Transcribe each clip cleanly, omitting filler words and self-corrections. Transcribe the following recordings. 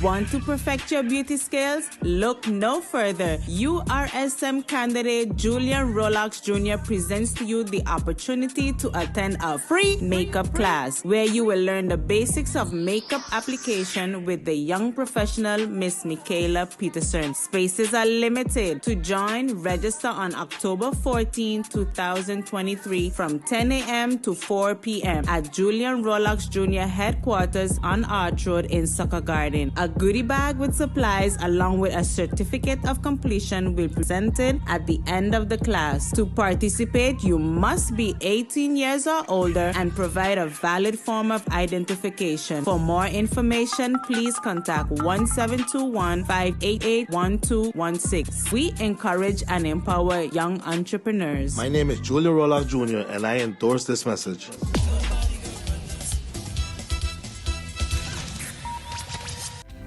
Want to perfect your beauty skills? Look no further. URSM candidate Julian Rolox Jr. presents to you the opportunity to attend a free makeup class where you will learn the basics of makeup application with the young professional Miss Michaela Peterson. Spaces are limited. To join, register on October 14, 2023 from 10 a.m. to 4 p.m. at Julian Rolox Jr. headquarters on Arch Road in Sucker Garden. A goodie bag with supplies along with a certificate of completion will be presented at the end of the class. To participate, you must be 18 years or older and provide a valid form of identification. For more information, please contact 1721-588-1216. We encourage and empower young entrepreneurs. My name is Julian Rolox Jr. and I endorse this message.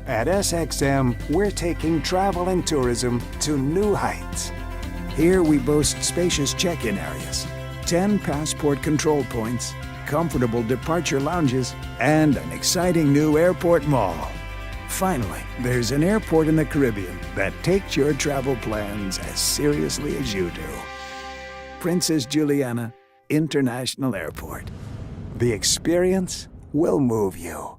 At SXM, we're taking travel and tourism to new heights. Here we boast spacious check-in areas, 10 passport control points, comfortable departure lounges, and an exciting new airport mall. Finally, there's an airport in the Caribbean that takes your travel plans as seriously as you do. Princess Juliana International Airport. The experience will move you.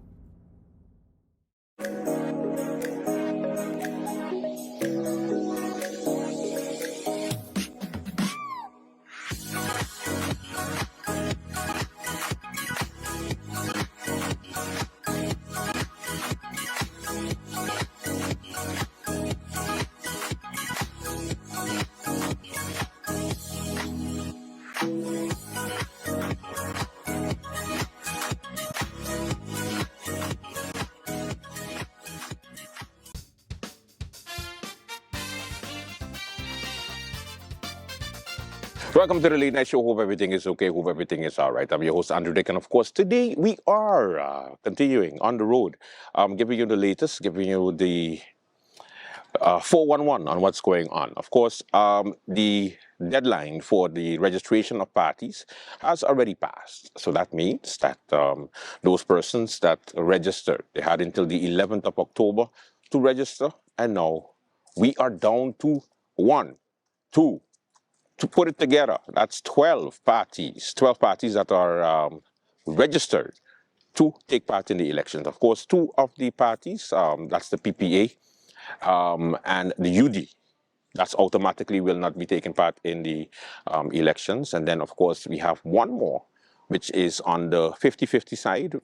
Welcome to the Late Night Show. Hope everything is okay. Hope everything is all right. I'm your host, Andrew Dick. And of course, today we are continuing on the road, giving you the latest, giving you the 411 on what's going on. Of course, the deadline for the registration of parties has already passed. So that means that those persons that registered, they had until the 11th of October to register. And now we are down to to put it together, that's 12 parties that are registered to take part in the elections. Of course, two of the parties, that's the PPA and the UD, that's automatically will not be taking part in the elections. And then, of course, we have one more, which is on the 50-50 side,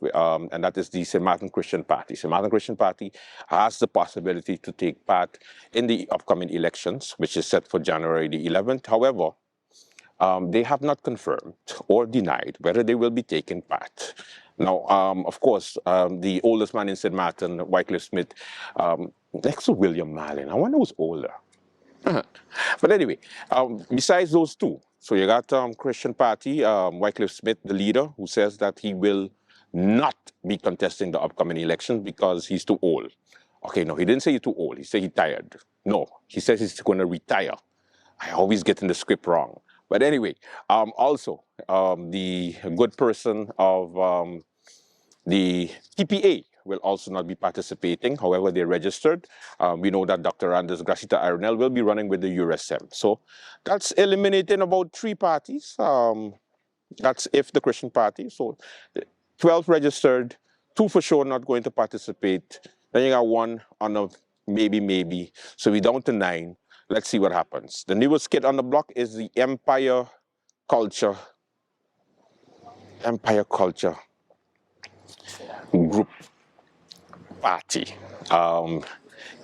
and that is the St. Martin Christian Party. St. Martin Christian Party has the possibility to take part in the upcoming elections, which is set for January the 11th. However, they have not confirmed or denied whether they will be taking part. Now, of course, the oldest man in St. Martin, Wycliffe Smith, next to William Marlin. I wonder who's older. But anyway, besides those two, so you got Christian Party, Wycliffe Smith, the leader, who says that he will not be contesting the upcoming election because he's too old. Okay, no, he didn't say he's too old. He said he's tired. No, he says he's going to retire. I always get in the script wrong. But anyway, also, the good person of the TPA will also not be participating. However, they registered. We know that Dr. Anders Gracita Aronel will be running with the URSM. So that's eliminating about 3 parties. That's if the Christian Party. So 12 registered, 2 for sure not going to participate. Then you got 1 on a maybe. So we're down to 9. Let's see what happens. The newest kid on the block is the Empire Culture Group Party.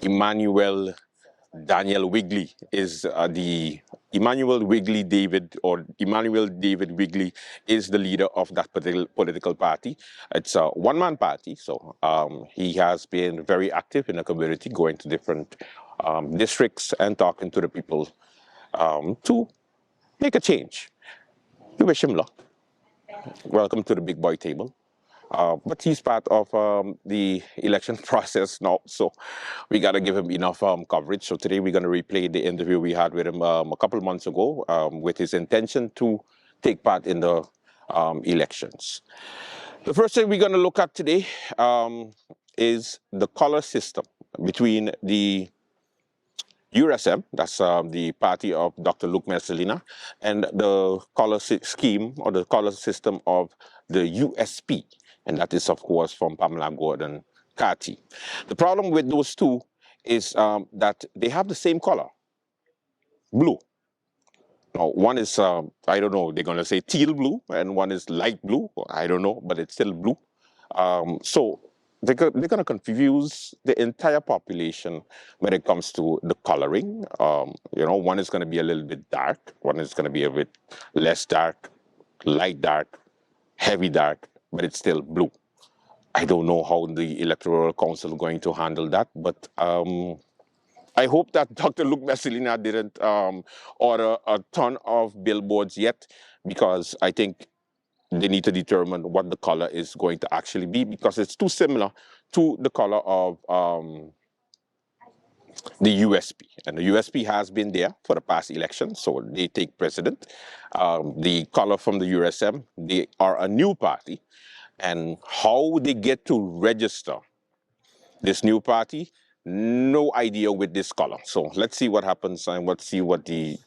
Emmanuel Daniel Wigley is Emmanuel David Wigley is the leader of that political party. It's a one-man party, so he has been very active in the community, going to different districts and talking to the people to make a change. We wish him luck. Welcome to the big boy table. But he's part of the election process now, so we got to give him enough coverage. So today we're going to replay the interview we had with him a couple of months ago with his intention to take part in the elections. The first thing we're going to look at today is the color system between the URSM, that's the party of Dr. Luke Messalina, and the color scheme or the color system of the USP, and that is, of course, from Pamela Gordon Carty. The problem with those two is that they have the same color, blue. Now, one is, I don't know, they're going to say teal blue, and one is light blue. I don't know, but it's still blue. So they're going to confuse the entire population when it comes to the coloring. You know, one is going to be a little bit dark, one is going to be a bit less dark, light dark, heavy dark, but it's still blue. I don't know how the Electoral Council is going to handle that, but I hope that Dr. Luke Messalina didn't order a ton of billboards yet, because I think they need to determine what the color is going to actually be, because it's too similar to the color of the USP. And the USP has been there for the past election, so they take precedent. The color from the URSM, they are a new party, and how they get to register this new party, no idea with this color. So let's see what happens, and let's see what the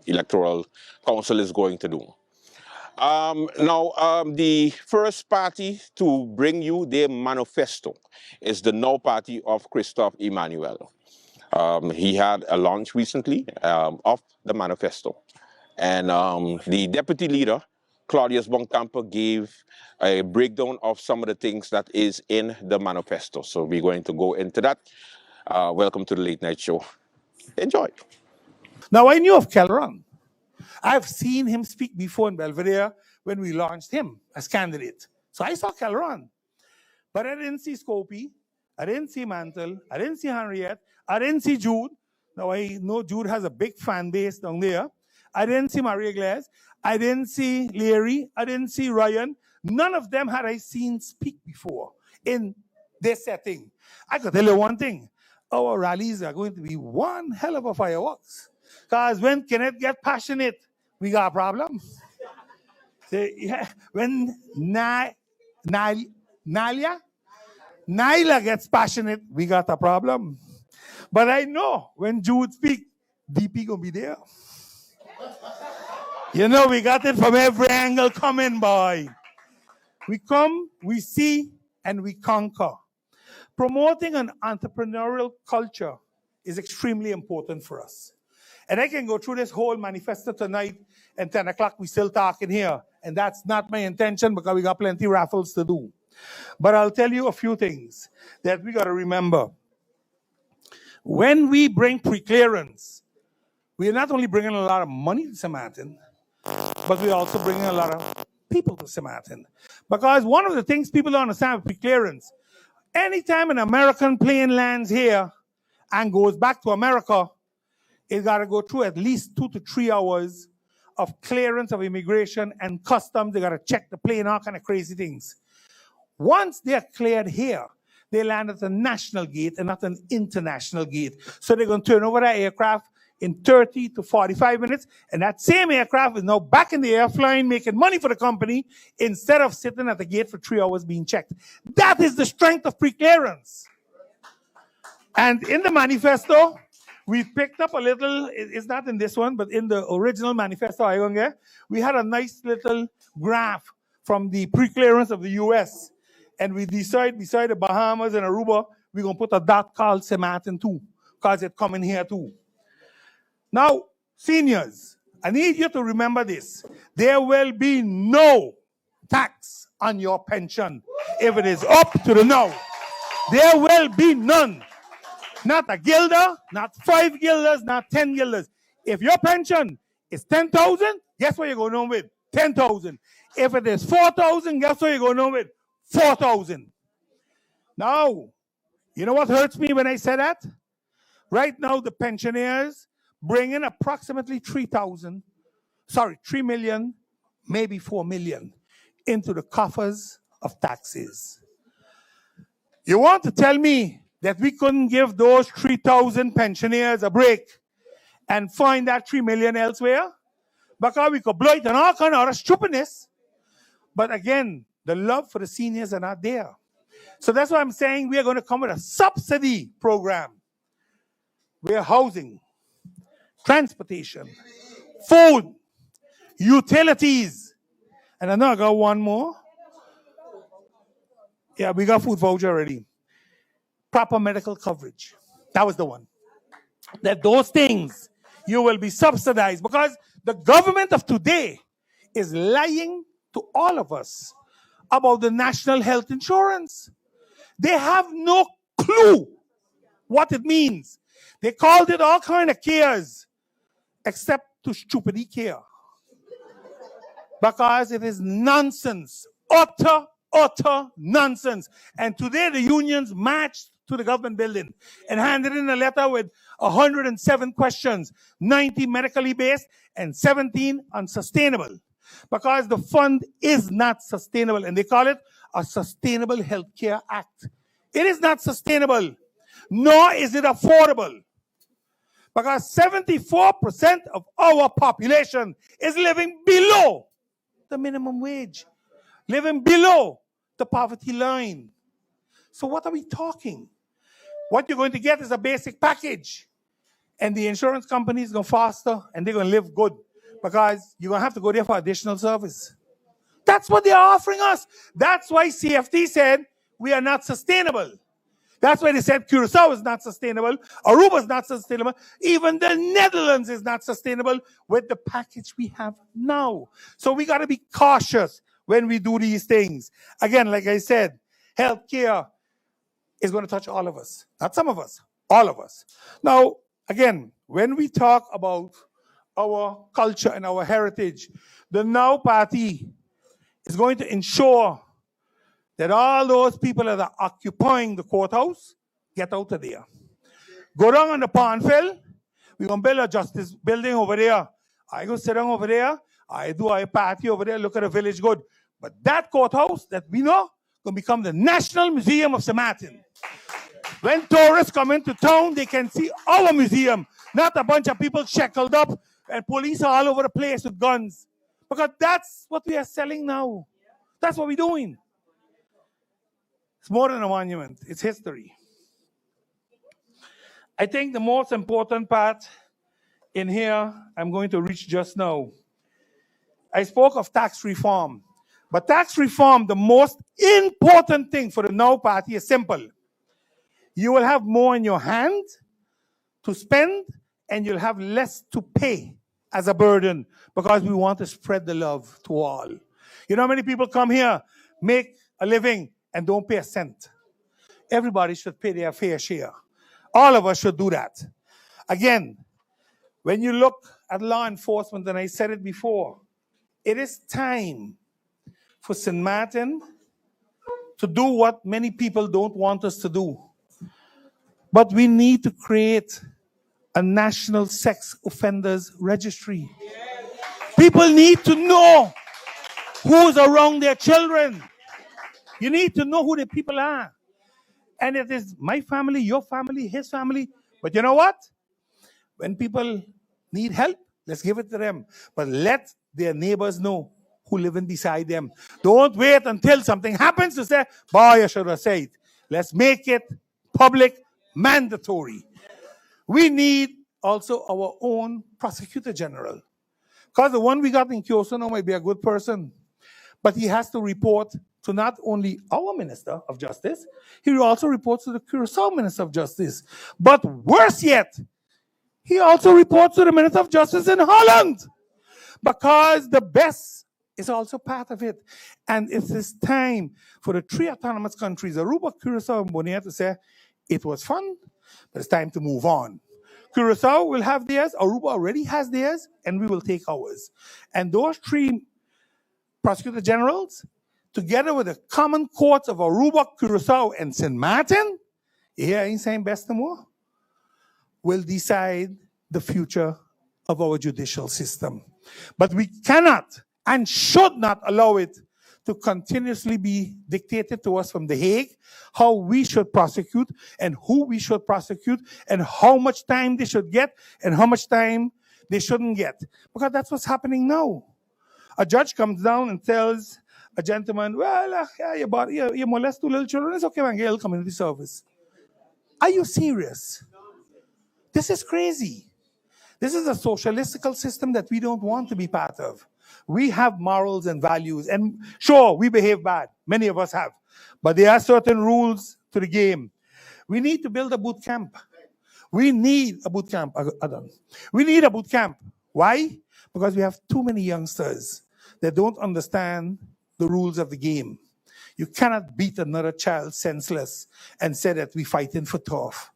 Electoral Council is going to do. The first party to bring you their manifesto is the Now Party of Christophe Emmanuel. He had a launch recently of the manifesto. And the deputy leader, Claudius Boncampo, gave a breakdown of some of the things that is in the manifesto. So we're going to go into that. Welcome to the Late Night Show. Enjoy. Now, I knew of Kelron. I've seen him speak before in Belvedere when we launched him as candidate. So I saw Kelron. But I didn't see Scopy. I didn't see Mantle. I didn't see Henriette. I didn't see Jude. Now, I know Jude has a big fan base down there. I didn't see Maria Glass. I didn't see Larry. I didn't see Ryan. None of them had I seen speak before in this setting. I could tell you one thing. Our rallies are going to be one hell of a fireworks. Because when Kenneth gets passionate, we got a problem. When Nyla gets passionate, we got a problem. But I know when Jude speaks, DP gonna be there. You know, we got it from every angle coming, boy. We come, we see, and we conquer. Promoting an entrepreneurial culture is extremely important for us. And I can go through this whole manifesto tonight, and 10 o'clock we still talking here. And that's not my intention, because we got plenty of raffles to do. But I'll tell you a few things that we got to remember. When we bring pre-clearance, we're not only bringing a lot of money to St. Martin, but we're also bringing a lot of people to St. Martin. Because one of the things people don't understand with pre-clearance, anytime an American plane lands here and goes back to America, it's got to go through at least 2 to 3 hours of clearance of immigration and customs. They got to check the plane, all kind of crazy things. Once they're cleared here, they land at a national gate and not an international gate. So they're going to turn over that aircraft in 30 to 45 minutes, and that same aircraft is now back in the air flying, making money for the company, instead of sitting at the gate for 3 hours being checked. That is the strength of pre-clearance. And in the manifesto, we picked up a little, it's not in this one, but in the original manifesto, we had a nice little graph from the pre-clearance of the US. And we decide beside the Bahamas and Aruba, we're going to put a dot called St. Martin too, because it's coming here too. Now, seniors, I need you to remember this. There will be no tax on your pension if it is up to the now. There will be none. Not a guilder, not 5 guilders, not 10 guilders. If your pension is 10,000, guess what you're going on with? 10,000. If it is 4,000, guess what you're going on with? 4,000. Now, you know what hurts me when I say that? Right now, the pensioners bring in approximately 3 million, maybe 4 million into the coffers of taxes. You want to tell me that we couldn't give those 3,000 pensioners a break and find that 3 million elsewhere? Because we could blow it on all kind of other stupidness. But again, The love for the seniors are not there. So that's why I'm saying we are going to come with a subsidy program where housing, transportation, food, utilities, and I know I got one more. Yeah, we got food voucher already. Proper medical coverage. That was the one. That those things you will be subsidized because the government of today is lying to all of us about the national health insurance. They have no clue what it means. They called it all kind of cares, except to stupidly care. Because it is nonsense, utter nonsense. And today the unions marched to the government building and handed in a letter with 107 questions, 90 medically based and 17 unsustainable. Because the fund is not sustainable, and they call it a Sustainable Healthcare Act. It is not sustainable, nor is it affordable. Because 74% of our population is living below the minimum wage, living below the poverty line. So what are we talking? What you're going to get is a basic package. And the insurance companies go faster and they're going to live good because you're going to have to go there for additional service. That's what they're offering us. That's why CFT said we are not sustainable. That's why they said Curacao is not sustainable, Aruba is not sustainable, even the Netherlands is not sustainable with the package we have now. So we got to be cautious when we do these things. Again, like I said, healthcare is going to touch all of us. Not some of us, all of us. Now, again, when we talk about our culture and our heritage, the Now Party is going to ensure that all those people that are occupying the courthouse get out of there. Go down on the Pondfield. We're going to build a justice building over there. I go sit down over there. I do a party over there, look at the village good. But that courthouse that we know going to become the National Museum of St. Martin. When tourists come into town, they can see our museum, not a bunch of people shackled up and police all over the place with guns. Because that's what we are selling now. That's what we're doing. It's more than a monument. It's history. I think the most important part in here, I'm going to reach just now. I spoke of tax reform. But tax reform, the most important thing for the Now Party is simple. You will have more in your hand to spend, and you'll have less to pay as a burden because we want to spread the love to all. You know how many people come here, make a living, and don't pay a cent? Everybody should pay their fair share. All of us should do that. Again, when you look at law enforcement, and I said it before, it is time for St. Martin to do what many people don't want us to do. But we need to create a national sex offenders registry. People need to know who's around their children. You need to know who the people are. And it is my family, your family, his family. But you know what? When people need help, let's give it to them. But let their neighbors know who living beside them. Don't wait until something happens to say, boy, I should have said. Let's make it public, mandatory. We need also our own prosecutor general. Because the one we got in Kyoto now might be a good person. But he has to report to not only our Minister of Justice, he also reports to the Curacao Minister of Justice. But worse yet, he also reports to the Minister of Justice in Holland. Because the best is also part of it. And it is time for the three autonomous countries, Aruba, Curacao, and Bonaire, to say, it was fun, but it's time to move on. Curacao will have theirs, Aruba already has theirs, and we will take ours. And those three prosecutor generals, together with the common courts of Aruba, Curacao, and St. Martin, here in St. Bestamore, will decide the future of our judicial system. But we cannot and should not allow it to continuously be dictated to us from The Hague, how we should prosecute and who we should prosecute and how much time they should get and how much time they shouldn't get. Because that's what's happening now. A judge comes down and tells a gentleman, well, yeah, you molest 2 little children, it's okay, man, get a community service. Are you serious? This is crazy. This is a socialistical system that we don't want to be part of. We have morals and values, and sure, we behave bad. Many of us have. But there are certain rules to the game. We need to build a boot camp. We need a boot camp, Adam. We need a boot camp. Why? Because we have too many youngsters that don't understand the rules of the game. You cannot beat another child senseless and say that we're fighting for turf.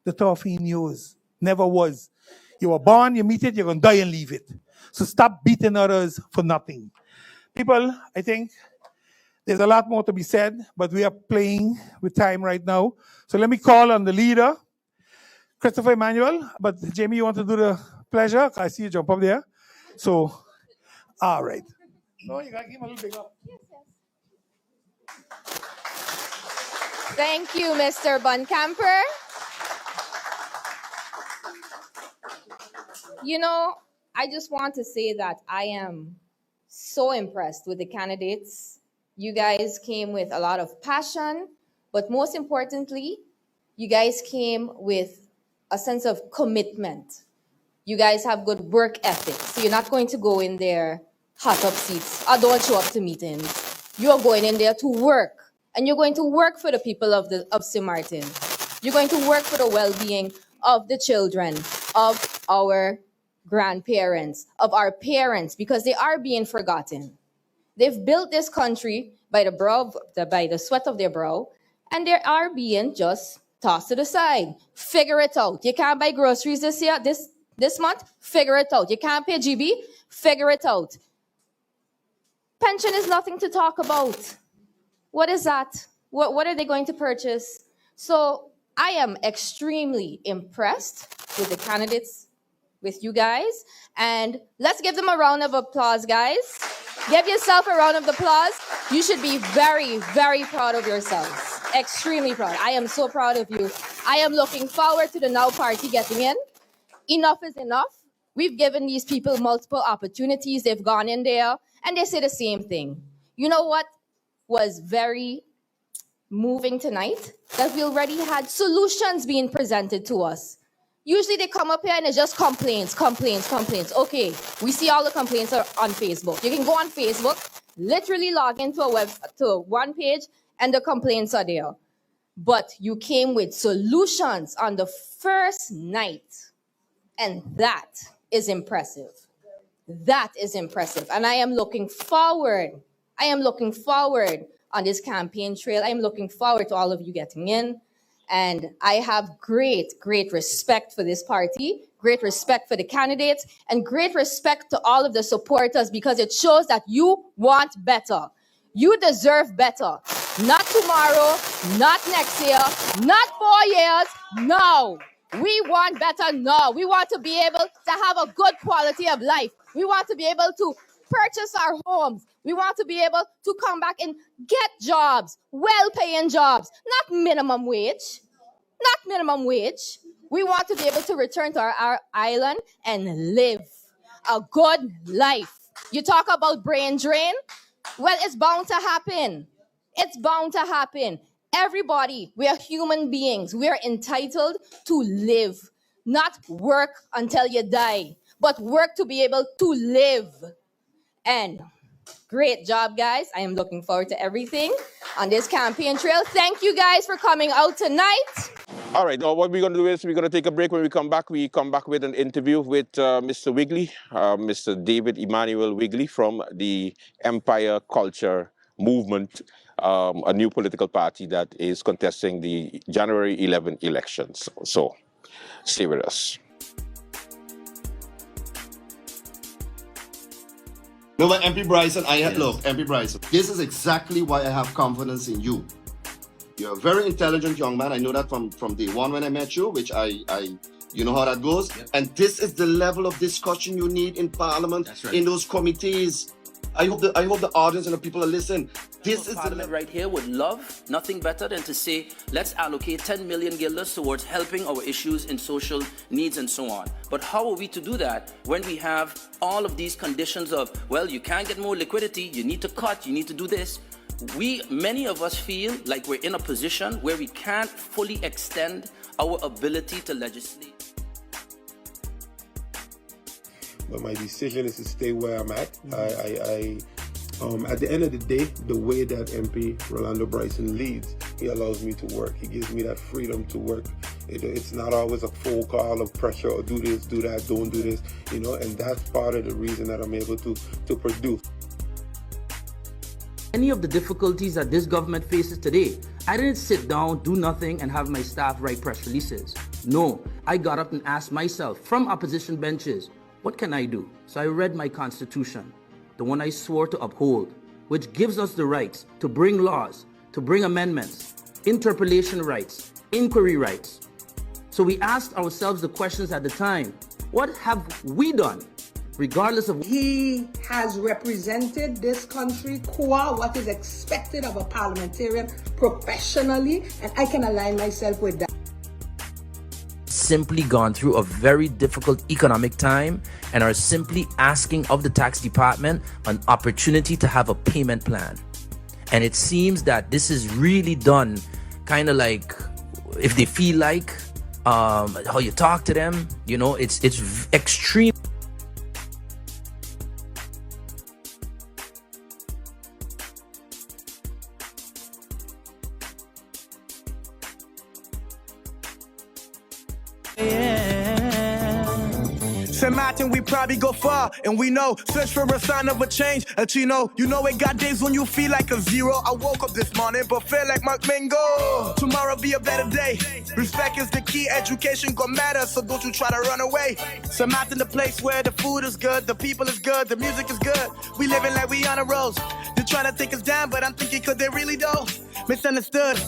The turf ain't yours. Never was. You were born, you meet it, you're going to die and leave it. So stop beating others for nothing. People, I think there's a lot more to be said, but we are playing with time right now. So let me call on the leader, Christopher Emmanuel. But Jamie, you want to do the pleasure? I see you jump up there. So, all right. No, you got to give him a little big up. Yes. Thank you, Mr. Buncamper. You know, I just want to say that I am so impressed with the candidates. You guys came with a lot of passion, but most importantly, you guys came with a sense of commitment. You guys have good work ethic, so you're not going to go in there hot up seats or don't show up to meetings. You're going in there to work, and you're going to work for the people of St. Martin. You're going to work for the well-being of the children, of our grandparents, of our parents, because they are being forgotten. They've built this country by the sweat of their brow, and they are being just tossed to the side. Figure it out. You can't buy groceries this month? Figure it out. You can't pay GB? Figure it out. Pension is nothing to talk about. What is that? What are they going to purchase? So I am extremely impressed with the candidates, with you guys. And let's give them a round of applause, guys. Give yourself a round of applause. You should be very, very proud of yourselves. Extremely proud. I am so proud of you. I am looking forward to the Now Party getting in. Enough is enough. We've given these people multiple opportunities. They've gone in there and they say the same thing. You know what was very moving tonight? That we already had solutions being presented to us. Usually they come up here and it's just complaints. Okay, we see all the complaints are on Facebook. You can go on Facebook, literally log into one page, and the complaints are there. But you came with solutions on the first night, and that is impressive. That is impressive, and I am looking forward. On this campaign trail. I am looking forward to all of you getting in. And I have great, great respect for this party, great respect for the candidates, and great respect to all of the supporters, because it shows that you want better. You deserve better. Not tomorrow, not next year, not 4 years. No, we want better now. We want to be able to have a good quality of life. We want to be able to purchase our homes. We want to be able to come back and get jobs, well-paying jobs, not minimum wage. Not minimum wage. We want to be able to return to our island and live a good life. You talk about brain drain? Well, it's bound to happen. It's bound to happen. Everybody, we are human beings. We are entitled to live, not work until you die, but work to be able to live. And great job, guys. I am looking forward to everything on this campaign trail. Thank you guys for coming out tonight. All right, now what we're going to do is we're going to take a break. When we come back with an interview with Mr. Wigley, Mr. David Emmanuel Wigley from the Empire Culture Movement, a new political party that is contesting the January 11 elections. So stay with us. No, but MP Bryson, look, MP Bryson, this is exactly why I have confidence in you. You're a very intelligent young man. I know that from day one when I met you, which you know how that goes. Yep. And this is the level of discussion you need in Parliament, right, in those committees. I hope the audience and the people are listening. This is Parliament right here would love nothing better than to say, let's allocate 10 million guilders towards helping our issues in social needs and so on. But how are we to do that when we have all of these conditions of, well, you can't get more liquidity, you need to cut, you need to do this. Many of us feel like we're in a position where we can't fully extend our ability to legislate. But my decision is to stay where I'm at. At the end of the day, the way that MP Rolando Bryson leads, he allows me to work. He gives me that freedom to work. It's not always a phone call of pressure or do this, do that, don't do this, and that's part of the reason that I'm able to produce. Any of the difficulties that this government faces today, I didn't sit down, do nothing, and have my staff write press releases. No, I got up and asked myself from opposition benches, what can I do? So I read my constitution, the one I swore to uphold, which gives us the rights to bring laws, to bring amendments, interpellation rights, inquiry rights. So we asked ourselves the questions at the time, what have we done? Regardless of... He has represented this country qua what is expected of a parliamentarian professionally, and I can align myself with that. Simply gone through a very difficult economic time and are simply asking of the tax department an opportunity to have a payment plan. And it seems that this is really done kind of like if they feel like how you talk to them, it's extreme. St. Martin, we probably go far, and we know, search for a sign of a change. You know it got days when you feel like a zero. I woke up this morning, but feel like Mark Mingo. Tomorrow be a better day. Respect is the key, education gon' matter, so don't you try to run away. St. Martin, the place where the food is good, the people is good, the music is good. We living like we on a road. They're trying to take us down, but I'm thinking could they really though? Misunderstood.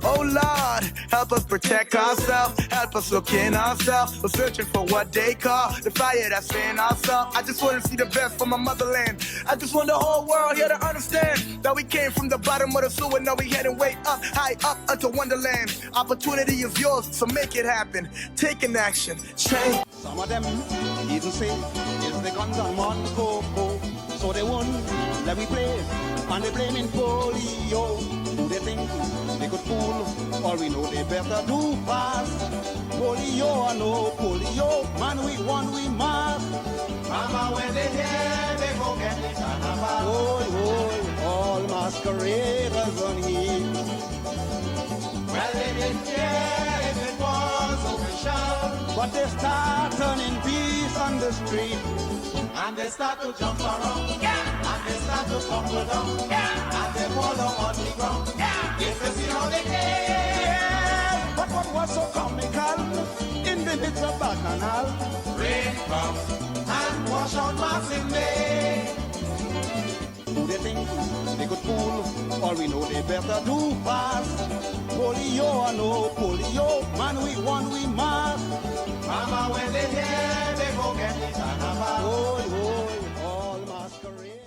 Oh Lord, help us protect ourselves, help us look in ourselves. We're searching for what they call the fire that's in ourselves. I just want to see the best for my motherland. I just want the whole world here to understand that we came from the bottom of the sewer, now we heading way up, high up unto Wonderland. Opportunity is yours, so make it happen. Take an action, change. Some of them even say, is the guns on one coco, so they won't let me play, and they blaming polio. Who they think they could fool? All we know they better do fast. Polio or no polio, man we won, we must. Mama when they hear, they go get the carnival. Oh, all masqueraders on heat. Well they didn't care if it was official, but they start turning peace on the street. And they start to jump around, yeah. And they start to tumble down, yeah. And they fall down on the ground, yeah. If you see how they came, but what was so comical in the midst of Bacchanal? Rain comes and wash out mass in May. Who they think they could fool? All we know they better do fast. Polio or no polio, man we won, we must. Mama when they hear, they go get the carnival. Oh, all masquerade.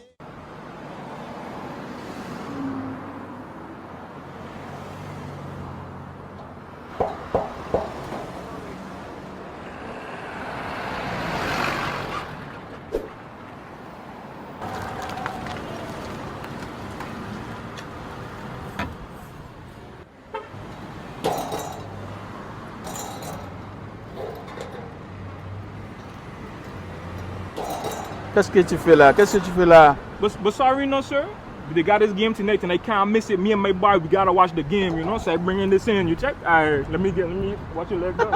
Qu'est-ce que tu fais là? Qu'est-ce que tu fais là? But sorry, no sir. They got this game tonight and I can't miss it. Me and my boy, we gotta watch the game, So I bringing this in. You check? Alright, let me watch your leg go.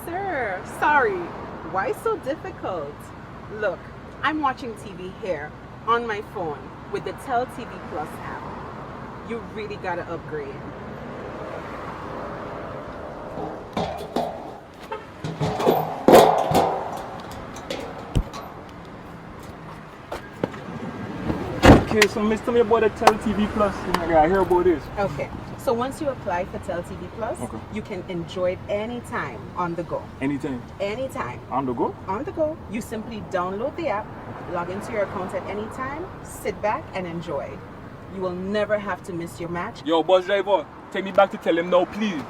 Sir, sorry. Why so difficult? Look, I'm watching TV here on my phone with the Tel TV Plus app. You really gotta upgrade. Okay, so tell me about the Tel TV Plus. I hear about this. Okay, so once you apply for Tel TV Plus, you can enjoy it anytime on the go. Anytime? Anytime. On the go? On the go. You simply download the app, log into your account at any time, sit back and enjoy. You will never have to miss your match. Yo, bus driver, take me back to tell him now, please.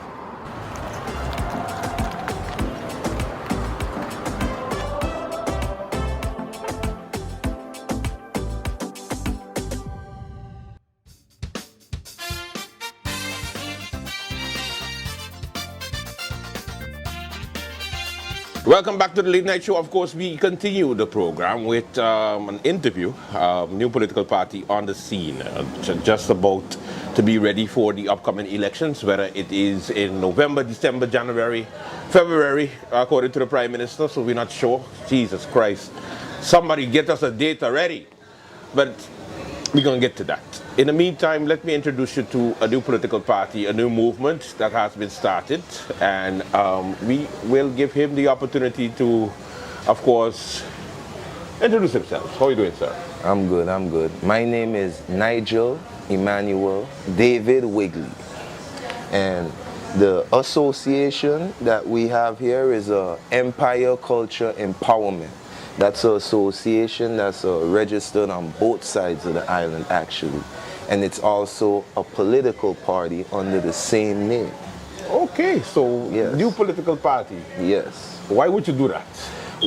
Welcome back to the Late Night Show. Of course, we continue the program with an interview, new political party on the scene, just about to be ready for the upcoming elections, whether it is in November, December, January, February, according to the Prime Minister, so we're not sure. Jesus Christ. Somebody get us a date already. But we're going to get to that. In the meantime, let me introduce you to a new political party, a new movement that has been started, and we will give him the opportunity to, of course, introduce himself. How are you doing, sir? I'm good, I'm good. My name is Nigel Emmanuel David Wigley, and the association that we have here is Empire Culture Empowerment. That's an association that's registered on both sides of the island, actually. And it's also a political party under the same name. Okay, so yes. New political party. Yes. Why would you do that?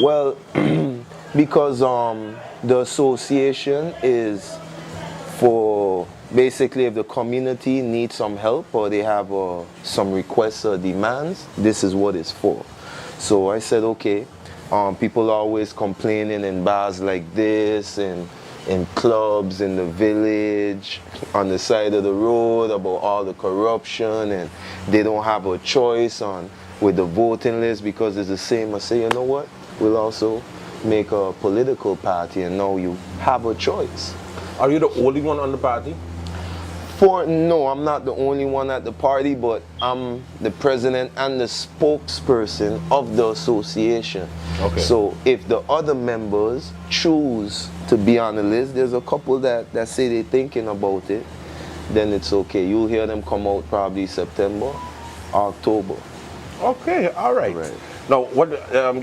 Well, because the association is for basically if the community needs some help or they have some requests or demands, this is what it's for. So I said, okay, people are always complaining in bars like this and in clubs in the village, on the side of the road about all the corruption, and they don't have a choice with the voting list because it's the same. I say, you know what? We'll also make a political party, and now you have a choice. Are you the only one on the party? No, I'm not the only one at the party, but I'm the president and the spokesperson of the association. Okay. So if the other members choose to be on the list, there's a couple that say they're thinking about it, then it's okay. You'll hear them come out probably September, October. Okay, all right. Now, what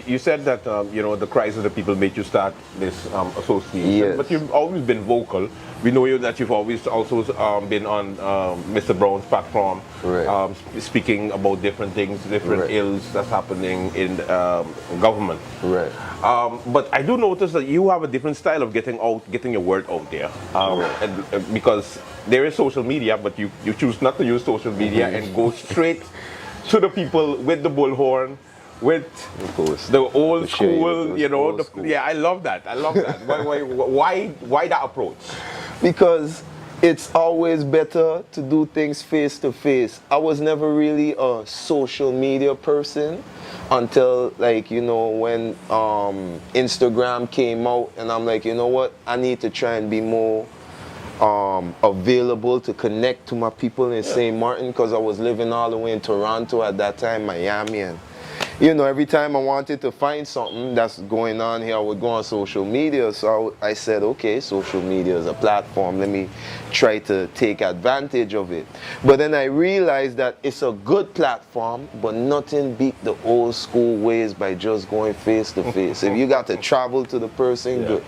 you said that the cries of the people made you start this association, yes. But you've always been vocal. We know that you've always also been on Mr. Brown's platform, right. Speaking about different things, different right. ills that's happening in government. Right. But I do notice that you have a different style of getting your word out there, and, because there is social media, but you choose not to use social media and go straight to the people with the bullhorn. With the old school, yeah, I love that. Why that approach? Because it's always better to do things face to face. I was never really a social media person until when Instagram came out, and I'm like, you know what? I need to try and be more available to connect to my people in St. Martin, because I was living all the way in Toronto at that time, Miami, and every time I wanted to find something that's going on here, I would go on social media. So I said, okay, social media is a platform. Let me try to take advantage of it. But then I realized that it's a good platform, but nothing beat the old school ways by just going face to face. If you got to travel to the person, good.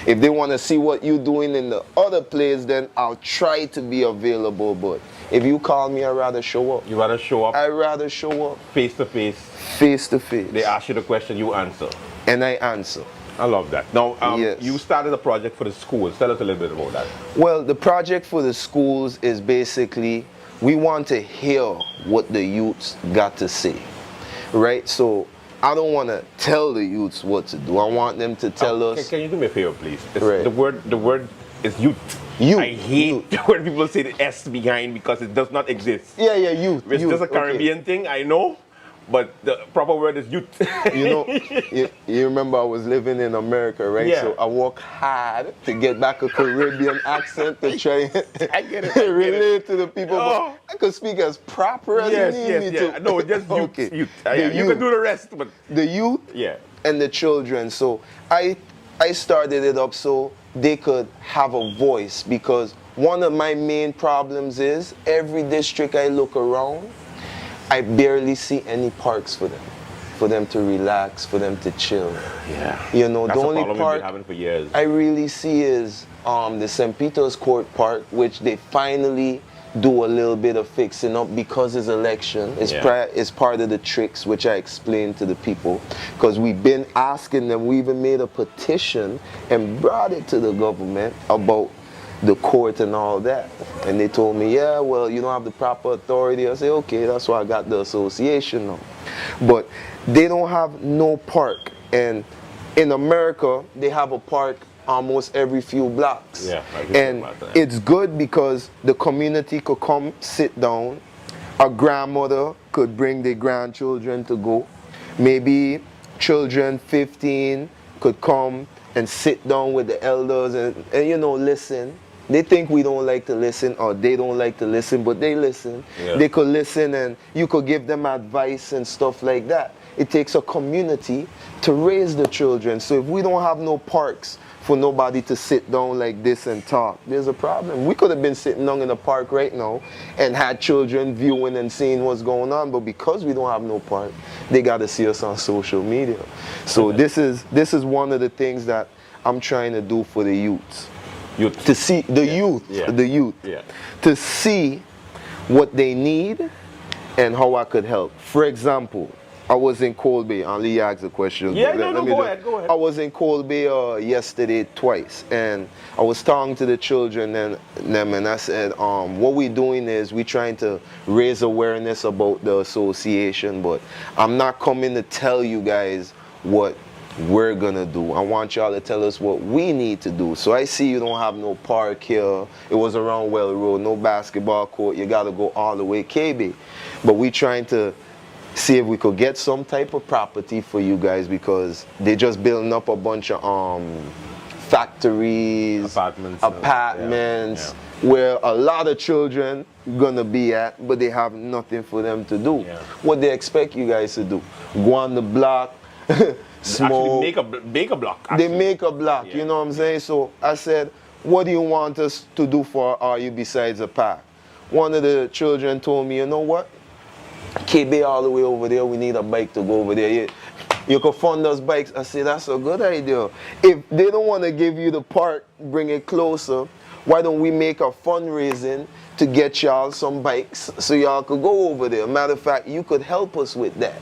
If they want to see what you're doing in the other place, then I'll try to be available. But if you call me, I'd rather show up. You rather show up? I'd rather show up. Face to face? Face to face. They ask you the question, you answer. And I answer. I love that. Now, yes. You started a project for the schools. Tell us a little bit about that. Well, the project for the schools is basically, we want to hear what the youths got to say, right? So I don't want to tell the youths what to do. I want them to tell us. Can you do me a favor, please? Right. The word is youth. I hate when people say the S behind because it does not exist. Yeah, youth. It's just a Caribbean thing, I know, but the proper word is youth. You remember I was living in America, right? Yeah. So I work hard to get back a Caribbean accent to try I get it. relate to the people. Oh. But I could speak as proper as you need me to. No, just youth. Okay. Youth. You can do the rest, but the youth yeah. and the children. So I started it up so they could have a voice, because one of my main problems is every district I look around, I barely see any parks for them to relax, for them to chill. Yeah. The That's only a problem park we've been having for years. I really see is the St. Peter's Court Park, which they finally do a little bit of fixing up because it's election. It's part of the tricks, which I explained to the people, because we've been asking them. We even made a petition and brought it to the government about the court and all that, and they told me, yeah, well, you don't have the proper authority. I say, okay, that's why I got the association now. But they don't have no park, and in America they have a park almost every few blocks. Yeah, and it's good because the community could come sit down, a grandmother could bring their grandchildren to go, maybe children 15 could come and sit down with the elders and you know, listen. They think we don't like to listen, or they don't like to listen, but they listen. Yeah. They could listen, and you could give them advice and stuff like that. It takes a community to raise the children. So if we don't have no parks for nobody to sit down like this and talk, there's a problem. We could have been sitting down in the park right now and had children viewing and seeing what's going on, but because we don't have no park, they got to see us on social media. So this is one of the things that I'm trying to do for the youths. To see the youth, to see what they need and how I could help. For example, I was in Cold Bay. Only asked a question. Yeah, go ahead. I was in Cold Bay yesterday twice, and I was talking to the children and them, and I said, what we're doing is we're trying to raise awareness about the association, but I'm not coming to tell you guys what we're gonna do. I want y'all to tell us what we need to do. So I see you don't have no park here. It was around Well Road, no basketball court. You gotta go all the way KB. But we trying to see if we could get some type of property for you guys, because they just building up a bunch of factories, apartments, where a lot of children gonna be at, but they have nothing for them to do. What they expect you guys to do? Go on the block, smoke. Actually make a block. Actually. They make a block, you know what I'm saying? So I said, what do you want us to do for RU besides a park? One of the children told me, you know what? KB all the way over there, we need a bike to go over there. You could fund us bikes. I said, that's a good idea. If they don't want to give you the park, bring it closer, why don't we make a fundraising to get y'all some bikes so y'all could go over there? Matter of fact, you could help us with that.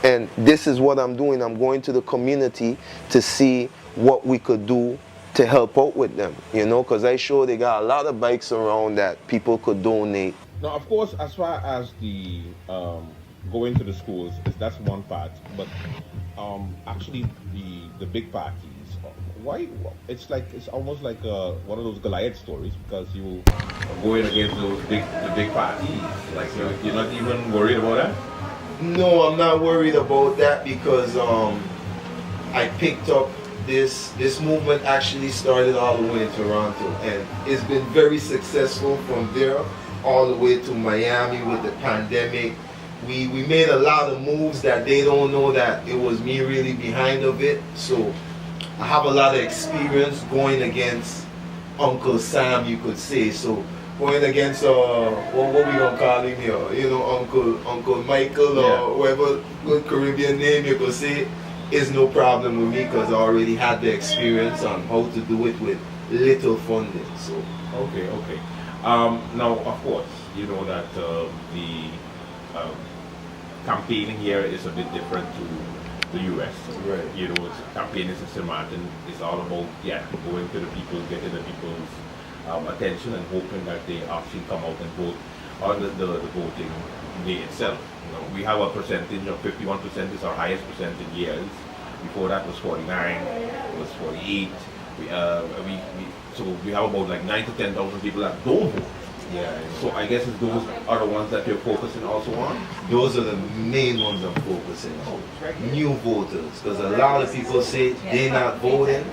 And this is what I'm doing. I'm going to the community to see what we could do to help out with them, you know, because I sure they got a lot of bikes around that people could donate. Now, of course, as far as the going to the schools, that's one part. But actually, the big parties, why? It's almost like one of those Goliath stories, because you going against the big parties. Like you're not even worried about that. No, I'm not worried about that, because I picked up this movement. Actually started all the way in Toronto, and it's been very successful from there all the way to Miami with the pandemic. We made a lot of moves that they don't know that it was me really behind of it. So I have a lot of experience going against Uncle Sam, you could say. So going against what we gonna call him here? You know, Uncle Michael, or whatever good Caribbean name you could say, is no problem with me, because I already had the experience on how to do it with little funding. So okay. Now, of course, you know that the campaigning here is a bit different to the U.S. Right. You know, campaigning in St. Martin is all about going to the people, getting the people's attention, and hoping that they actually come out and vote on the voting day itself. You know, we have a percentage of 51% is our highest percent in years. Before that was 49, it was 48. So we have about like 9,000 to 10,000 people that don't vote. Yeah. So I guess those are the ones that you're focusing also on? Those are the main ones I'm focusing on. New voters, because a lot of people say they're not voting,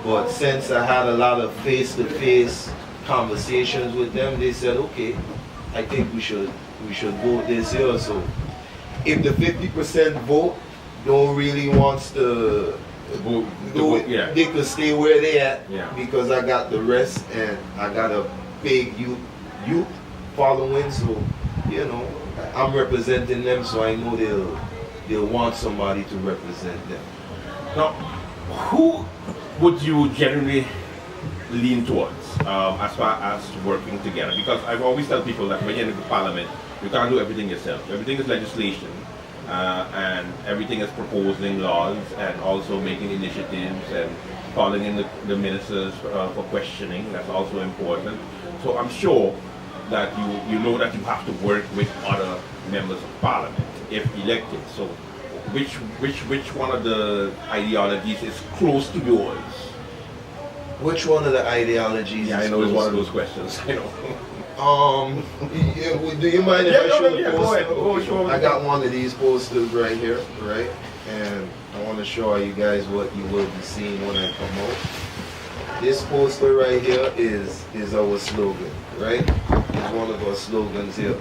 but since I had a lot of face-to-face conversations with them, they said, okay, I think we should vote this year. So if the 50% vote don't really wants to vote, they could stay where they at, because I got the rest, and I got a big youth following, so you know I'm representing them, so I know they'll want somebody to represent them. Now, who would you generally lean towards as far as working together? Because I've always tell people that when you're in the parliament, you can't do everything yourself. Everything is legislation, and everything is proposing laws and also making initiatives and calling in the ministers for questioning. That's also important. So I'm sure that you know that you have to work with other members of parliament if elected. So which one of the ideologies is close to yours? Which one of the ideologies? Yeah, I know it's one of those questions. I know. Do you mind if I show the go poster? ahead. Oh, sure. I got one of these posters right here, right? And I want to show you guys what you will be seeing when I come out. This poster right here is our slogan, right? It's one of our slogans here.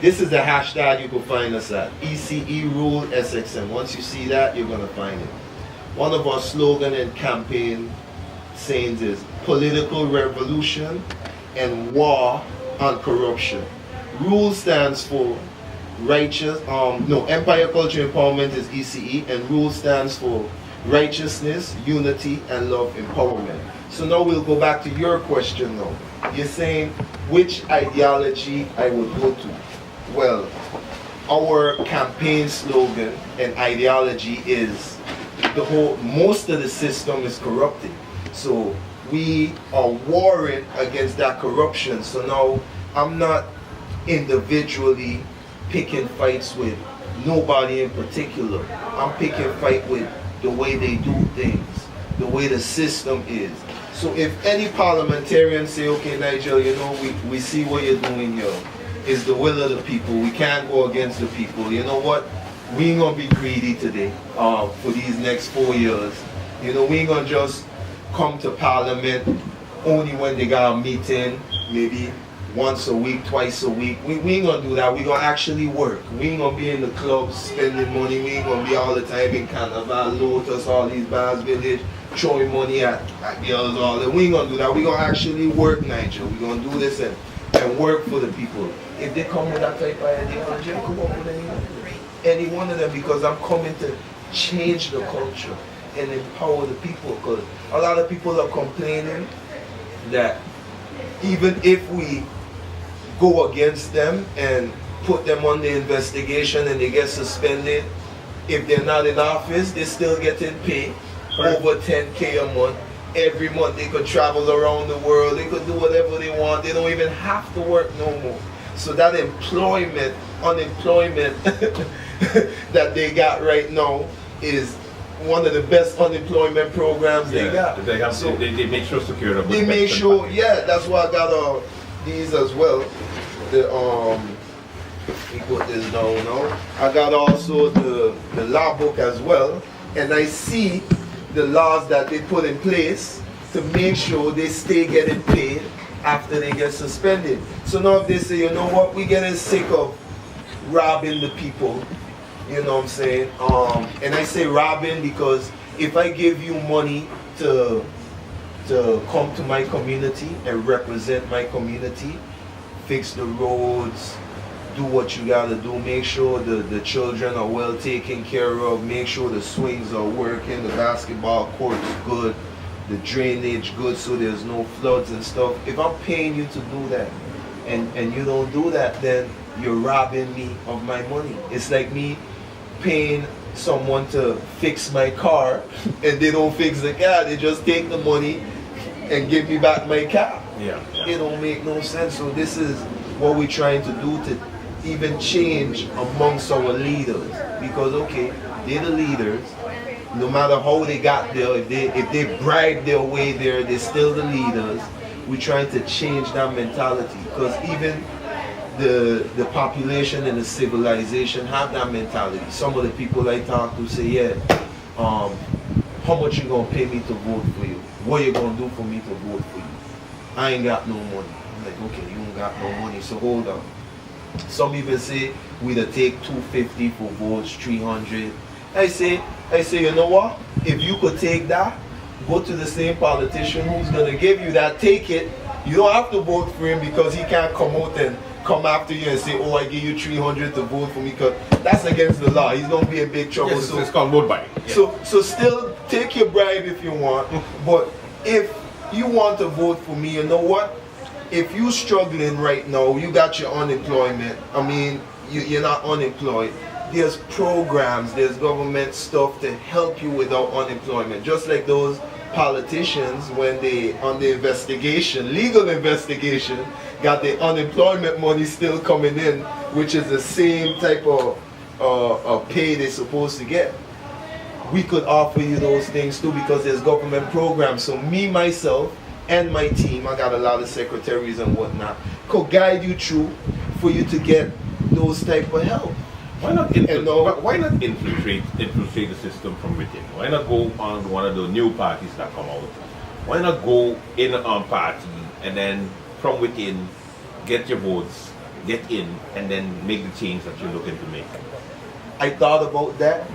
This is the hashtag you can find us at. ECE Rule SXM. Once you see that, you're going to find it. One of our slogan and campaign sayings is political revolution and war on corruption. Rule stands for righteous, Empire Culture Empowerment is ECE, and rule stands for righteousness, unity, and love empowerment. So now we'll go back to your question now. You're saying which ideology I would go to. Well, our campaign slogan and ideology is most of the system is corrupted. So we are warring against that corruption. So now I'm not individually picking fights with nobody in particular. I'm picking fight with the way they do things, the way the system is. So if any parliamentarian say, okay, Nigel, we see what you're doing here. It's the will of the people. We can't go against the people. You know what? We ain't gonna be greedy today for these next 4 years. We ain't gonna just come to parliament only when they got a meeting, maybe once a week, twice a week. We ain't gonna do that. We gonna actually work. We ain't gonna be in the clubs spending money. We ain't gonna be all the time in Carnival, Lotus, all these bars, village, throwing money at girls, all that. We ain't gonna do that. We gonna actually work, Nigel. We gonna do this and work for the people. If they come with that type of ideology, I'll come up with any one of them, because I'm coming to change the culture and empower the people. Because a lot of people are complaining that even if we go against them and put them on the investigation and they get suspended, if they're not in office, they're still getting paid over 10K a month. Every month they could travel around the world, they could do whatever they want, they don't even have to work no more. So that unemployment that they got right now is one of the best unemployment programs they got. They make sure secure. They make sure, that's why I got these as well. Let me put this down now. I got also the law book as well, and I see the laws that they put in place to make sure they stay getting paid after they get suspended. So now if they say, you know what, we're getting sick of robbing the people, you know what I'm saying? And I say robbing because if I give you money to come to my community and represent my community, fix the roads, do what you gotta do, make sure the children are well taken care of, make sure the swings are working, the basketball court is good, the drainage good so there's no floods and stuff. If I'm paying you to do that and you don't do that, then you're robbing me of my money. It's like me paying someone to fix my car and they don't fix the car, they just take the money and give me back my car. It don't make no sense. So this is what we're trying to do to even change amongst our leaders, because okay, they're the leaders. No matter how they got there, if they bribed their way there, they're still the leaders. We're trying to change that mentality, because even the population and the civilization have that mentality. Some of the people I talk to say, how much you gonna pay me to vote for you? What you gonna do for me to vote for you? I ain't got no money. I'm like, okay, you ain't got no money, so hold on. Some even say we'll take 250 for votes, 300. I say, you know what? If you could take that, go to the same politician who's gonna give you that, take it. You don't have to vote for him, because he can't come out and come after you and say, oh, I give you 300 to vote for me, because that's against the law. He's gonna be in big trouble. Yes, so it's called vote buying. So still take your bribe if you want, but if you want to vote for me, you know what? If you struggling right now, you got your unemployment. I mean, you're not unemployed. There's programs, there's government stuff to help you without unemployment. Just like those politicians, when they on the investigation, legal investigation, got the unemployment money still coming in, which is the same type of pay they're supposed to get. We could offer you those things too because there's government programs. So me, myself, and my team, I got a lot of secretaries and whatnot, could guide you through for you to get those type of help. Why not infiltrate the system from within? Why not go on one of the new parties that come out? Why not go in a party and then from within get your votes, get in, and then make the change that you're looking to make? I thought about that.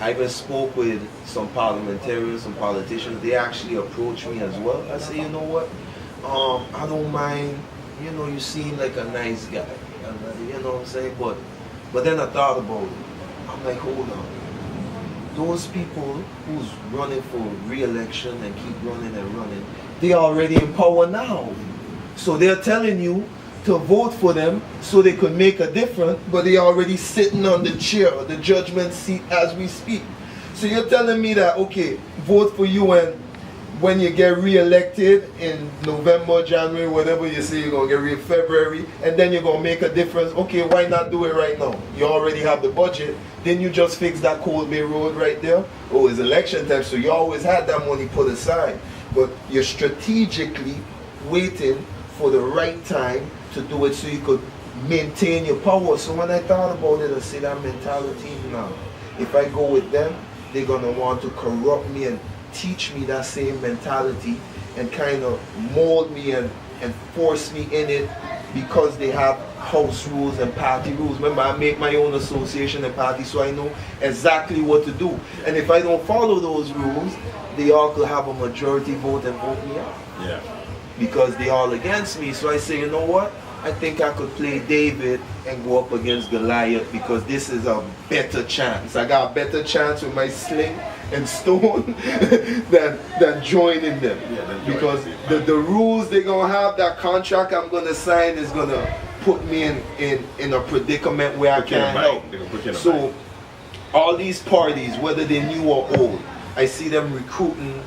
I even spoke with some parliamentarians, some politicians. They actually approached me as well. I say, you know what? I don't mind. You know, you seem like a nice guy. You know what I'm saying? But then I thought about it. I'm like, hold on. Those people who's running for re-election and keep running and running, they already in power now. So they're telling you to vote for them so they could make a difference, but they already sitting on the chair, the judgment seat as we speak. So you're telling me that, okay, vote for you and when you get re-elected in November, January, whatever you say you're going to get re-elected February, and then you're going to make a difference. Okay, why not do it right now? You already have the budget. Then you just fix that Cold Bay Road right there. Oh, it's election time, so you always had that money put aside. But you're strategically waiting for the right time to do it so you could maintain your power. So when I thought about it, I said that mentality now. If I go with them, they're going to want to corrupt me and teach me that same mentality and kind of mold me and force me in it because they have house rules and party rules. Remember, I make my own association and party, so I know exactly what to do. And if I don't follow those rules, they all could have a majority vote and vote me out. Yeah. Because they all against me. So I say, you know what? I think I could play David and go up against Goliath because this is a better chance. I got a better chance with my sling and stone than joining them. Yeah, because the rules they're going to have, that contract I'm going to sign is going to put me in a predicament where I can't help. So all these parties, whether they're new or old, I see them recruiting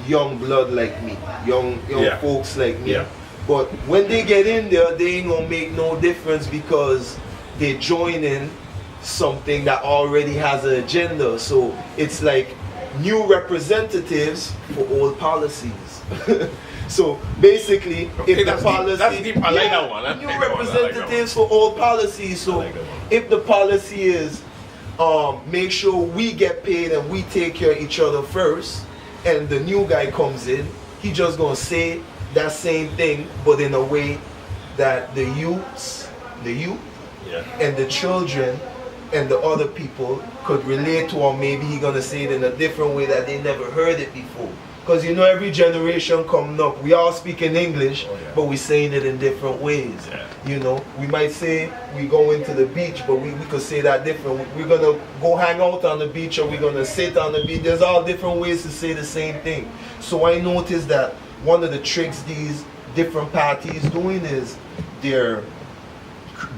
young blood like me, young folks like me. Yeah. But when they get in there, they ain't gonna make no difference because they join in something that already has an agenda. So it's like new representatives for old policies. So basically, if the policy, new representatives for old policies. So if the policy is make sure we get paid and we take care of each other first, and the new guy comes in, he just gonna say that same thing, but in a way that the youth and the children and the other people could relate to, or maybe he gonna say it in a different way that they never heard it before. Because you know, every generation coming up, we all speak in English, but we saying it in different ways. You know, we might say we go into the beach, but we could say that different. We're gonna go hang out on the beach, or we're gonna sit on the beach. There's all different ways to say the same thing. So I noticed that one of the tricks these different parties doing is they're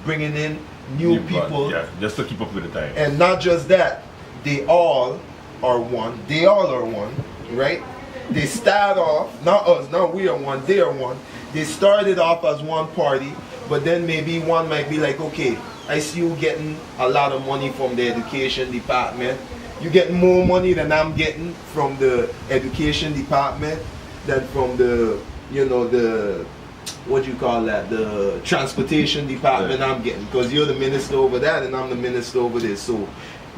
bringing in new people. Yeah, just to keep up with the time. And not just that, they all are one. They all are one, right? They start off, not us, not we are one, they are one. They started off as one party, but then maybe one might be like, okay, I see you getting a lot of money from the education department. You getting more money than I'm getting from the education department than from the, you know, the, what you call that, the transportation department I'm getting, because you're the minister over that and I'm the minister over this. So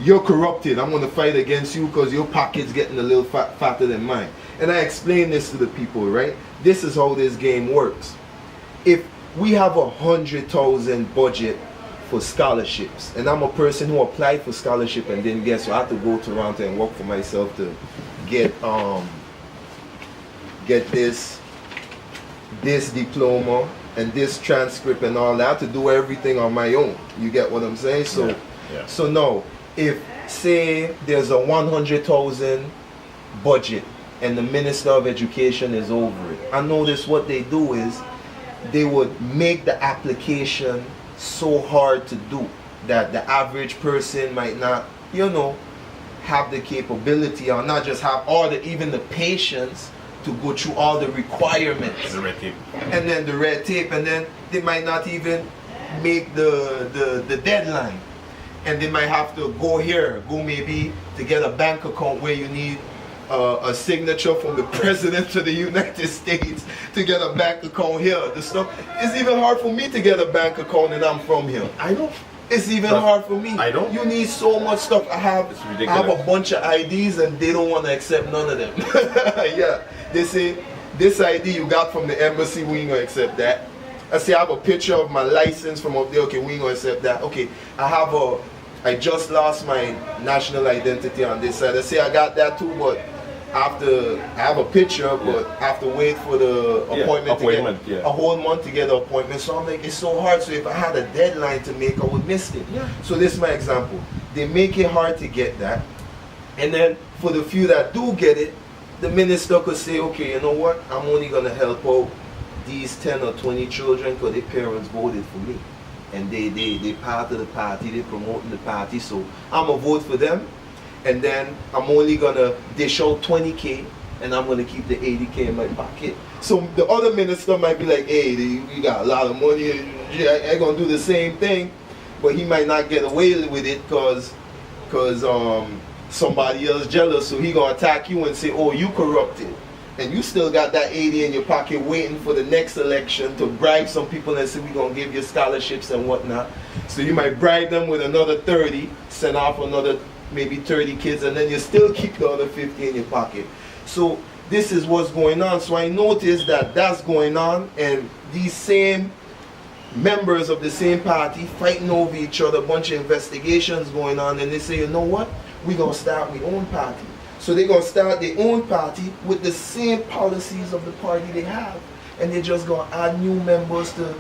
you're corrupted. I'm going to fight against you because your pocket's getting a little fatter than mine. And I explain this to the people, right? This is how this game works. If we have 100,000 budget for scholarships, and I'm a person who applied for scholarship and didn't get, so I had to go to Toronto and work for myself to get this diploma and this transcript and all that. I have to do everything on my own. You get what I'm saying? So, so now, if say there's a 100,000 budget and the Minister of Education is over it. I notice what they do is they would make the application so hard to do that the average person might not, have the capability or not just have all the, even the patience to go through all the requirements. The red tape. And then the red tape, and then they might not even make the deadline. And they might have to go maybe to get a bank account where you need a signature from the President of the United States to get a bank account here. The stuff, it's even hard for me to get a bank account and I'm from here. I know. It's even hard for me. I don't. You need so much stuff. I have a bunch of IDs and they don't want to accept none of them. Yeah. They say, this ID you got from the embassy, we ain't gonna accept that. I say I have a picture of my license from up there, okay, we ain't gonna accept that. Okay, I just lost my national identity on this side. I say I got that too, but I have a picture, but I have to wait for the appointment to get a whole month to get an appointment. So I'm like, it's so hard. So if I had a deadline to make, I would miss it. Yeah. So this is my example. They make it hard to get that. And then for the few that do get it, the minister could say, okay, you know what? I'm only going to help out these 10 or 20 children because their parents voted for me. And they part of the party, they promoting the party. So I'm going to vote for them. And then I'm only gonna dish out 20K and I'm gonna keep the 80K in my pocket. So the other minister might be like, hey, you got a lot of money, I'm gonna do the same thing, but he might not get away with it because somebody else jealous, so he gonna attack you and say, oh, you corrupted. And you still got that 80 in your pocket waiting for the next election to bribe some people and say, we're gonna give you scholarships and whatnot. So you might bribe them with another 30, send off another maybe 30 kids, and then you still keep the other 50 in your pocket. So this is what's going on. So I noticed that that's going on, and these same members of the same party fighting over each other, a bunch of investigations going on, and they say, you know what, we're going to start our own party. So they're going to start their own party with the same policies of the party they have, and they're just going to add new members to,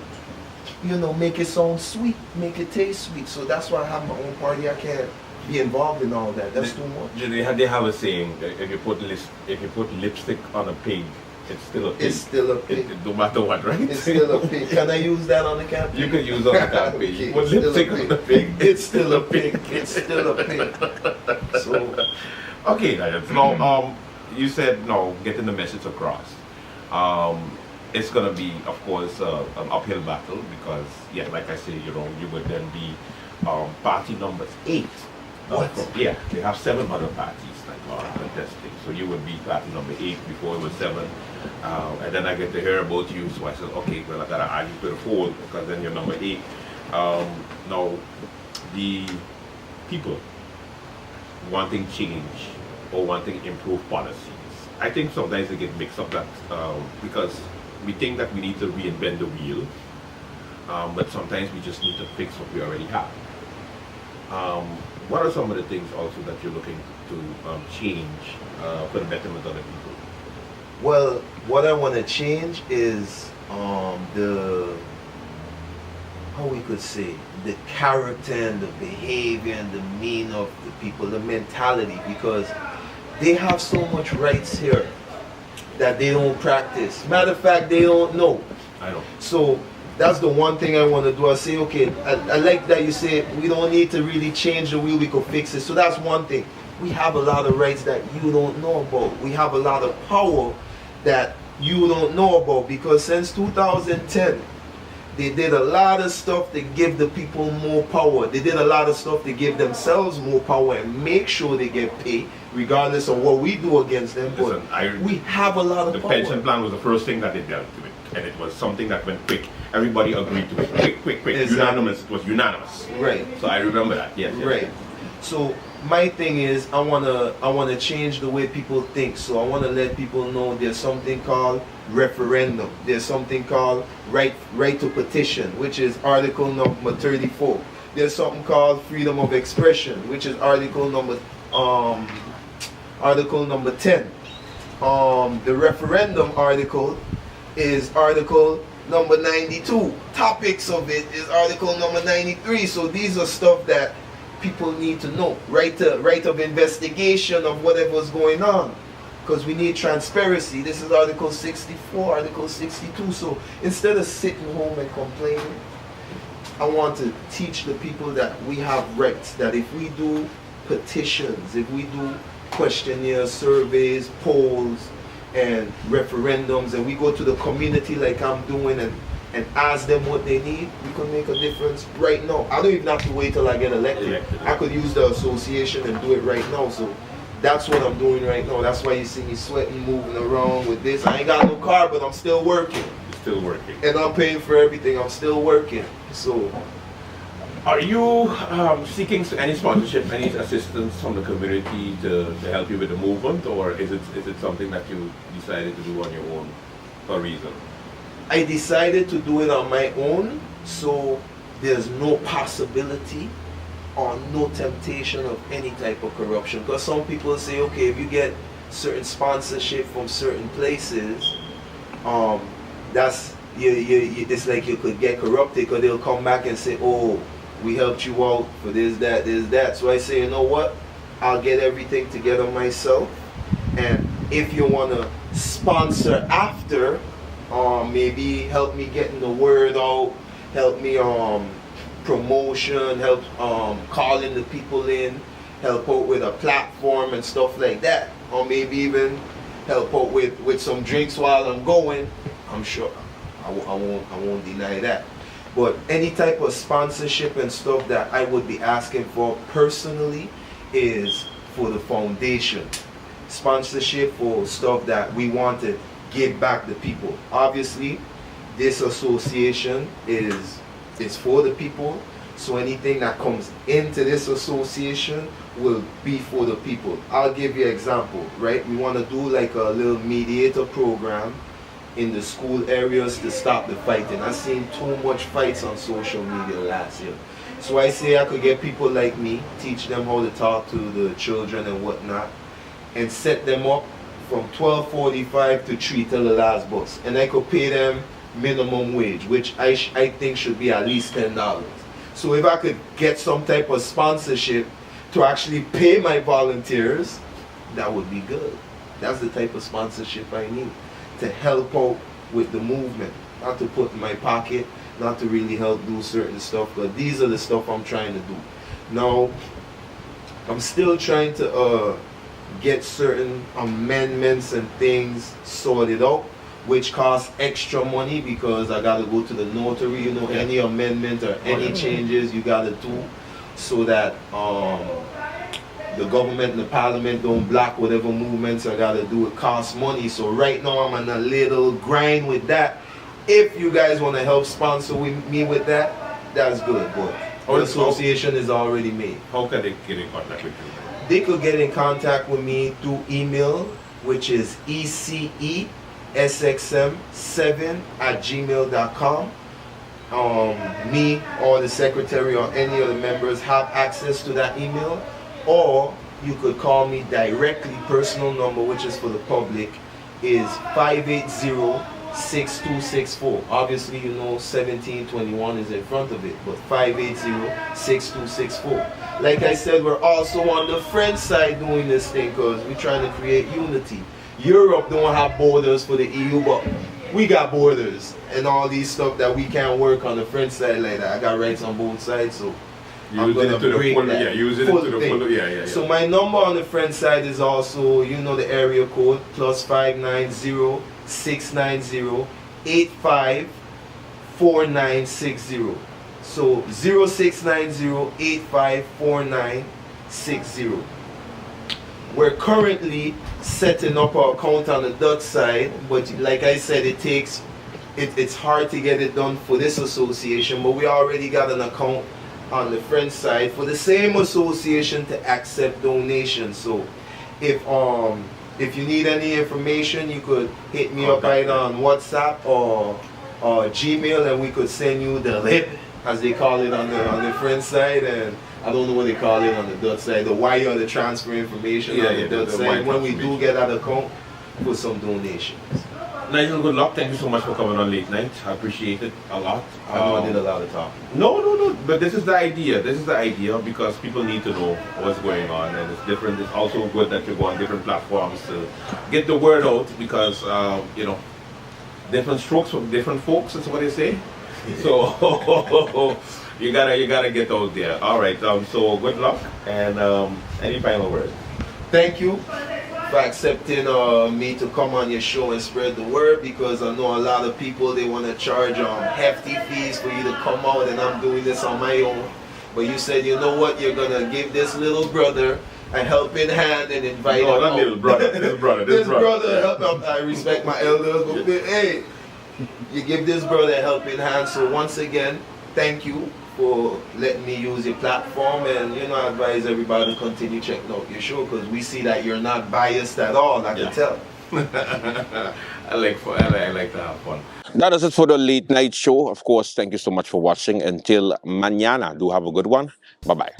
make it sound sweet, make it taste sweet. So that's why I have my own party. I can't be involved in all that. That's too much. They have a saying that if you put lipstick on a pig, it's still a pig. It's still a pig. No matter what, right? It's still a pig. Can I use that on the campaign? You can use it on the campaign. Okay, Put lipstick on the pig. It's still a pig. It's still a pig. So, okay, now you said getting the message across. It's gonna be, of course, an uphill battle because, like I say, you would then be party number 8. What? Yeah, they have 7 other parties that are contesting. So you would be party number 8, before it was 7. And then I get to hear about you, so I said, okay, well, I gotta argue to the 4 because then you're number 8. Now, the people wanting change or wanting improved policies, I think sometimes they get mixed up that because we think that we need to reinvent the wheel, but sometimes we just need to fix what we already have. What are some of the things also that you're looking to change for the betterment of the people? Well, what I want to change is the character and the behavior and the meaning of the people, the mentality, because they have so much rights here that they don't practice. Matter of fact, they don't know. I know. So that's the one thing I want to do. I say, okay, I like that you say we don't need to really change the wheel, we could fix it. So that's one thing. We have a lot of rights that you don't know about. We have a lot of power that you don't know about, because since 2010, they did a lot of stuff to give the people more power. They did a lot of stuff to give themselves more power and make sure they get paid, regardless of what we do against them. But we have a lot of power. The pension plan was the first thing that they dealt with, and it was something that went quick. Everybody agreed to it. Quick. Exactly. Unanimous. It was unanimous. Right. So I remember that. Yes. Right. So my thing is, I wanna change the way people think. So I wanna let people know there's something called referendum. There's something called right to petition, which is article number 34. There's something called freedom of expression, which is article number 10. The referendum article is article number 92. Topics of it is article number 93. So these are stuff that people need to know. Right of investigation of whatever's going on. because we need transparency. This is Article 64, Article 62. So instead of sitting home and complaining, I want to teach the people that we have rights, that if we do petitions, if we do questionnaires, surveys, polls, and referendums, and we go to the community like I'm doing and ask them what they need, we can make a difference right now. I don't even have to wait till I get elected. I could use the association and do it right now. So that's what I'm doing right now. That's why you see me sweating, moving around with this. I ain't got no car, but I'm still working. You're still working. And I'm paying for everything. I'm still working. So, are you seeking any sponsorship, any assistance from the community to help you with the movement, or is it something that you decided to do on your own for a reason? I decided to do it on my own, so there's no possibility or no temptation of any type of corruption. Because some people say, okay, if you get certain sponsorship from certain places, it's like you could get corrupted, because they'll come back and say, oh, we helped you out for this, that. So I say, you know what? I'll get everything together myself. And if you want to sponsor after, maybe help me getting the word out, help me promotion, help calling the people in, help out with a platform and stuff like that, or maybe even help out with some drinks while I'm going, I'm sure I won't deny that. But any type of sponsorship and stuff that I would be asking for personally is for the foundation. Sponsorship for stuff that we want to give back to people. Obviously, this association is for the people, so anything that comes into this association will be for the people. I'll give you an example, right? We want to do like a little mediator program in the school areas to stop the fighting. I've seen too much fights on social media last year. So I say I could get people like me, teach them how to talk to the children and whatnot, and set them up from 12:45 to 3 till the last bus. And I could pay them minimum wage, which I think should be at least $10. So if I could get some type of sponsorship to actually pay my volunteers, that would be good. That's the type of sponsorship I need to help out with the movement, not to put in my pocket, not to really help do certain stuff, but these are the stuff I'm trying to do. Now, I'm still trying to get certain amendments and things sorted out, which costs extra money, because I got to go to the notary, you know, any amendment or any changes you got to do, so that the government and the parliament don't block whatever movements I got to do. It costs money. So right now I'm on a little grind with that. If you guys want to help sponsor me with that, that's good. But the association is already made. How can they get in contact with you? They could get in contact with me through email, which is ecesxm7@gmail.com. Me or the secretary or any of the members have access to that email, or you could call me directly. Personal number, which is for the public, is 580-6264. Obviously, you know 1721 is in front of it, but 580-6264. Like I said, we're also on the French side doing this thing because we're trying to create unity. Europe don't have borders for the EU, but we got borders and all these stuff that we can't work on the French side like that. I got rights on both sides, so I'm gonna break that. Yeah, use it into the full, yeah. So my number on the French side is also, you know, the area code +590-690-854960. So 0690-854960. We're currently setting up our account on the Dutch side, but like I said, it's hard to get it done for this association, but we already got an account on the French side for the same association to accept donations. So if you need any information, you could hit me up either on WhatsApp or Gmail, and we could send you the lip, as they call it on the French side, and I don't know what they call it on the Dutch side, the wire or the transfer information on the Dutch side, when we do get that account for some donations. Nigel, good luck. Thank you so much for coming on Late Night. I appreciate it a lot. I know I did a lot of talking. No. But this is the idea. This is the idea because people need to know what's going on, and it's different. It's also good that you go on different platforms to get the word out because different strokes from different folks. That's what they say. So you gotta get out there. All right. So good luck and any final words? Thank you for accepting me to come on your show and spread the word, because I know a lot of people, they want to charge hefty fees for you to come out, and I'm doing this on my own. But you said, you know what, you're gonna give this little brother a helping hand and invite him not out. little brother, this brother. This brother help him. I respect my elders, but hey, you give this brother a helping hand. So once again, thank you for letting me use your platform, and I advise everybody to continue checking out your show because we see that you're not biased at all. I can tell. I like to have fun. That is it for the Late Night Show. Of course, thank you so much for watching. Until mañana, do have a good one. Bye-bye.